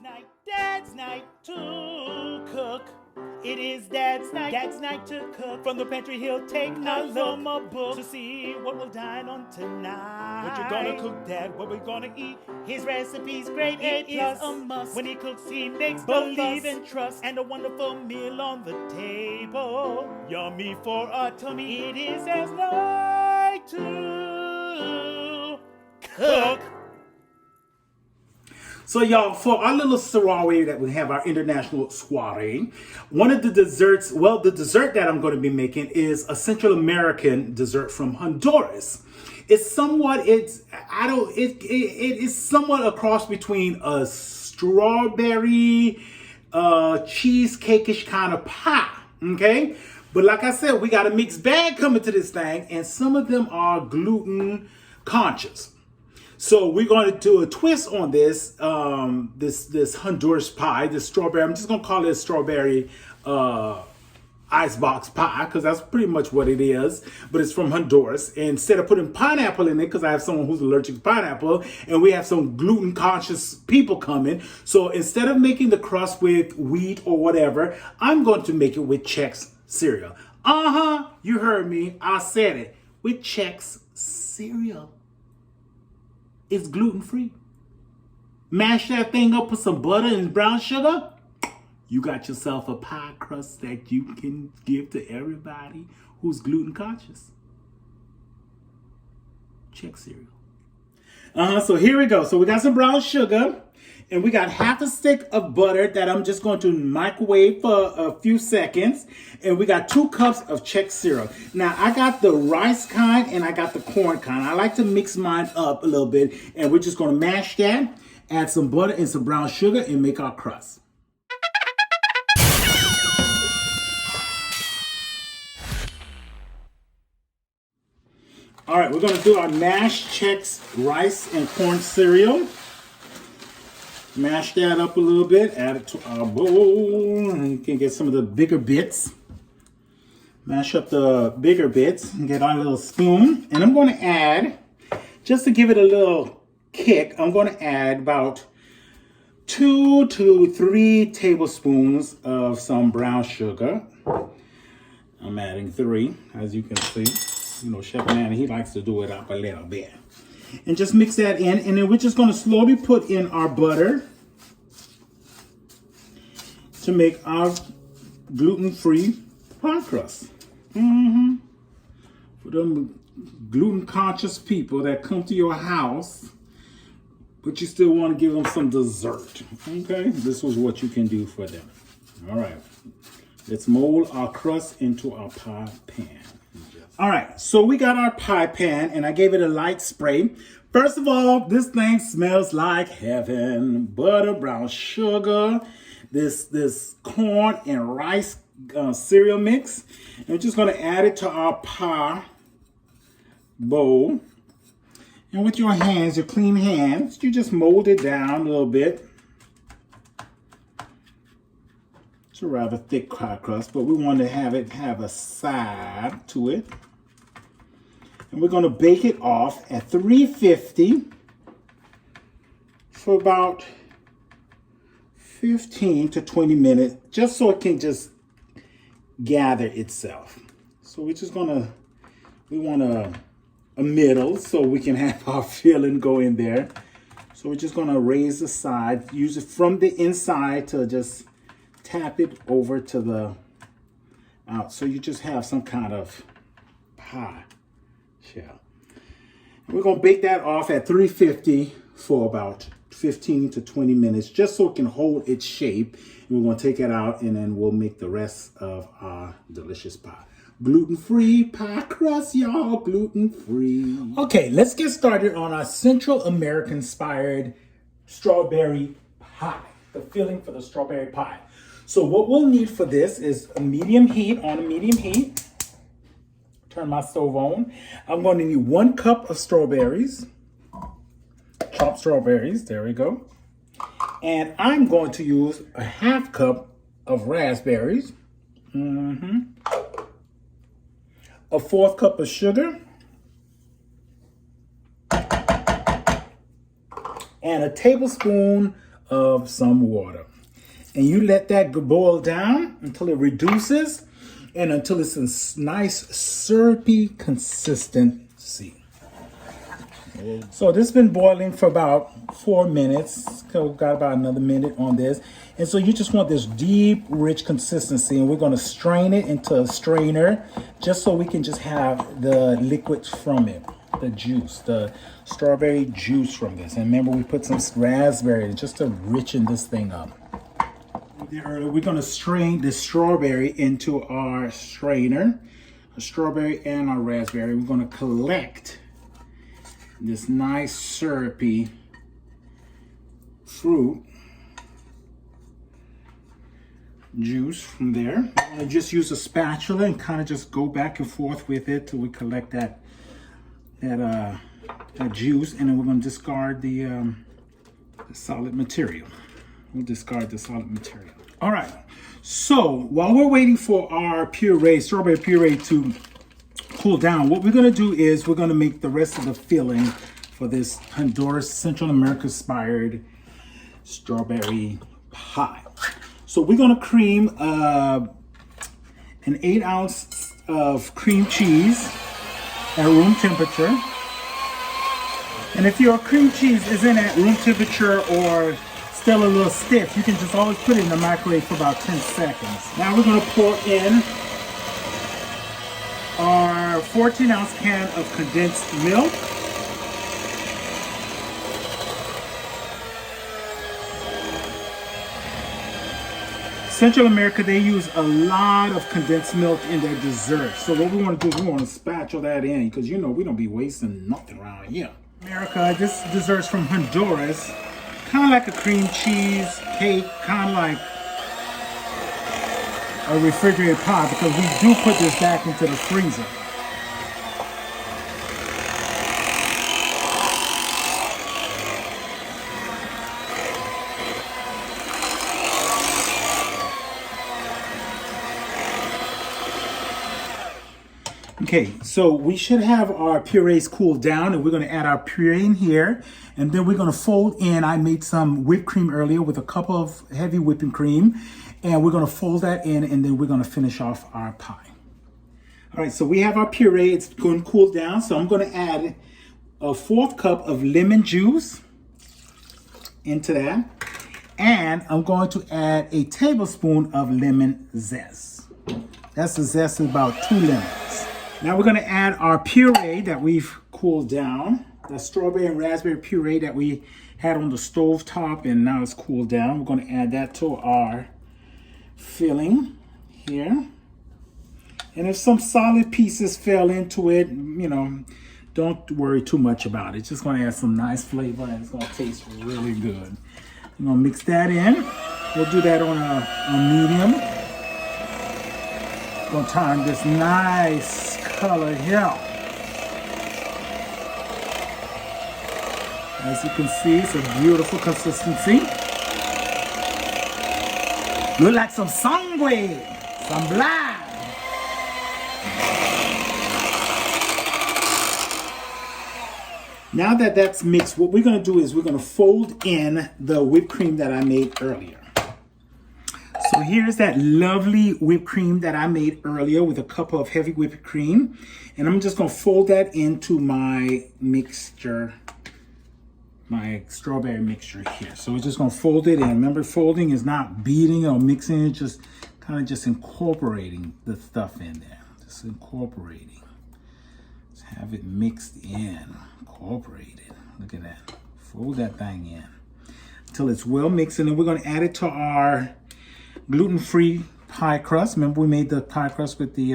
Dad's night to cook. It is Dad's night to cook. From the pantry he'll take a look from a book to see what we'll dine on tonight. What you gonna cook, Dad? What we gonna eat? His recipe's great, it is a must. When he cooks, he makes believe and trust, and a wonderful meal on the table. Yummy for our tummy. It is Dad's night to cook. So y'all, for our little soiree that we have, our international soiree, one of the desserts, well, the dessert that I'm going to be making is a Central American dessert from Honduras. It's somewhat, it is somewhat a cross between a strawberry, cheesecake-ish kind of pie, okay? But like I said, we got a mixed bag coming to this thing, and some of them are gluten conscious. So we're going to do a twist on this, this Honduras pie, this strawberry. I'm just going to call it a strawberry icebox pie because that's pretty much what it is. But it's from Honduras. And instead of putting pineapple in it, because I have someone who's allergic to pineapple, and we have some gluten conscious people coming. So instead of making the crust with wheat or whatever, I'm going to make it with Chex cereal. You heard me. I said it. With Chex cereal. It's gluten-free. Mash that thing up with some butter and brown sugar. You got yourself a pie crust that you can give to everybody who's gluten conscious. Chex cereal. So here we go. So we got some brown sugar. And we got half a stick of butter that I'm just going to microwave for a few seconds. And we got 2 cups of Chex cereal. Now, I got the rice kind and I got the corn kind. I like to mix mine up a little bit. And we're just going to mash that, add some butter and some brown sugar, and make our crust. All right, we're going to do our mashed Chex rice and corn cereal. Mash that up a little bit, add it to our bowl, and you can get some of the bigger bits. Mash up the bigger bits and get our little spoon. And I'm going to add, just to give it a little kick, I'm going to add about 2 to 3 tablespoons of some brown sugar. I'm adding 3, as you can see. You know, Chef Manny, he likes to do it up a little bit. And just mix that in, and then we're just going to slowly put in our butter to make our gluten-free pie crust. For them gluten-conscious people that come to your house, but you still want to give them some dessert. Okay, this is what you can do for them. All right, let's mold our crust into our pie pan. All right, so we got our pie pan, and I gave it a light spray. First of all, this thing smells like heaven. Butter, brown sugar, this corn and rice cereal mix. And we're just going to add it to our pie bowl. And with your hands, your clean hands, you just mold it down a little bit. It's a rather thick pie crust, but we want to have it have a side to it. And we're going to bake it off at 350 for about 15 to 20 minutes, just so it can just gather itself. So we're just going to, we want a middle so we can have our filling go in there. So we're just going to raise the side, use it from the inside to just tap it over to the out. So you just have some kind of pie. Yeah. We're going to bake that off at 350 for about 15 to 20 minutes, just so it can hold its shape. And we're going to take it out, and then we'll make the rest of our delicious pie. Gluten-free pie crust, y'all. Gluten-free. Okay, let's get started on our Central American-inspired strawberry pie. The filling for the strawberry pie. So what we'll need for this is a medium heat, on a medium heat. Turn my stove on. I'm going to need 1 cup of strawberries. Chopped strawberries. There we go. And I'm going to use a ½ cup of raspberries. A 1/4 cup of sugar. And a tablespoon of some water. And you let that boil down until it reduces and until it's a nice syrupy consistency. So this has been boiling for about 4 minutes. We've got about another minute on this. And so you just want this deep, rich consistency. And we're going to strain it into a strainer just so we can just have the liquids from it. The juice, the strawberry juice from this. And remember, we put some raspberry just to richen this thing up. We're going to strain the strawberry into our strainer. A strawberry and our raspberry. We're going to collect this nice syrupy fruit juice from there. I'm going to just use a spatula and kind of just go back and forth with it till we collect that juice, and then we're going to discard the solid material. We'll discard the solid material. All right. So while we're waiting for our puree, strawberry puree to cool down, what we're going to do is we're going to make the rest of the filling for this Honduras, Central America inspired strawberry pie. So we're going to cream an 8 ounce of cream cheese at room temperature. And if your cream cheese isn't at room temperature or still a little stiff, you can just always put it in the microwave for about 10 seconds. Now we're going to pour in our 14 ounce can of condensed milk. Central America, they use a lot of condensed milk in their desserts. So what we want to do is we want to spatula that in, because you know we don't be wasting nothing around here. America, this dessert's from Honduras. Kind of like a cream cheese cake, kind of like a refrigerated pie, because we do put this back into the freezer. Okay, so we should have our purees cooled down, and we're going to add our puree in here, and then we're going to fold in. I made some whipped cream earlier with a cup of heavy whipping cream, and we're going to fold that in, and then we're going to finish off our pie. All right, so we have our puree. It's going to cool down, so I'm going to add a 1/4 cup of lemon juice into that, and I'm going to add a tablespoon of lemon zest. That's the zest of about 2 lemons. Now we're going to add our puree that we've cooled down, the strawberry and raspberry puree that we had on the stove top, and now it's cooled down. We're going to add that to our filling here. And if some solid pieces fell into it, you know, don't worry too much about it. It's just going to add some nice flavor, and it's going to taste really good. I'm going to mix that in. We'll do that on a medium. Going to turn this nice color here. As you can see, it's a beautiful consistency. Look like some sangue, some blood. Now that that's mixed, what we're going to do is we're going to fold in the whipped cream that I made earlier. So here's that lovely whipped cream that I made earlier with a cup of heavy whipped cream. And I'm just going to fold that into my mixture, my strawberry mixture here. So we're just going to fold it in. Remember, folding is not beating or mixing, it's just kind of just incorporating the stuff in there. Just incorporating. Just have it mixed in, incorporated. Look at that. Fold that thing in until it's well mixed. And then we're going to add it to our gluten-free pie crust. Remember, we made the pie crust with the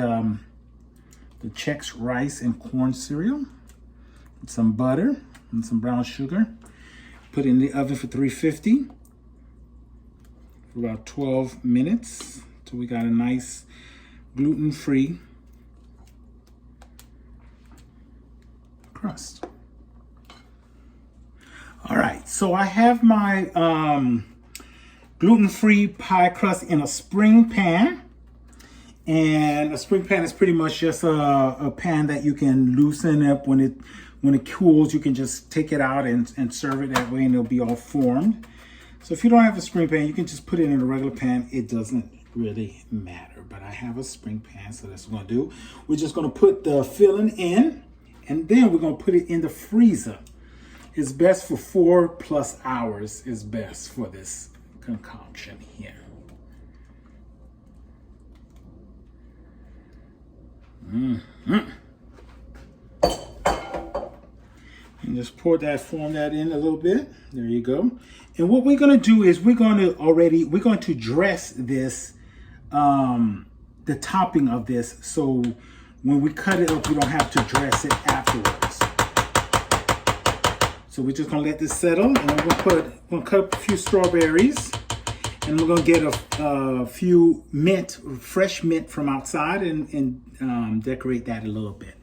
Chex rice and corn cereal with some butter and some brown sugar. Put it in the oven for 350 for about 12 minutes till we got a nice gluten-free crust. All right, so I have my gluten-free pie crust in a spring pan. And a spring pan is pretty much just a pan that you can loosen up when it cools. You can just take it out and serve it that way, and it'll be all formed. So if you don't have a spring pan, you can just put it in a regular pan. It doesn't really matter, but I have a spring pan, so that's what we're gonna do. We're just gonna put the filling in, and then we're gonna put it in the freezer. It's best for 4+ hours is best for this concoction here. And just form that in a little bit. There you go. And what we're gonna do is we're going to dress this, the topping of this, so when we cut it up, we don't have to dress it afterwards. So we're just gonna let this settle, and we're gonna cut up a few strawberries, and we're gonna get a few fresh mint from outside, and decorate that a little bit.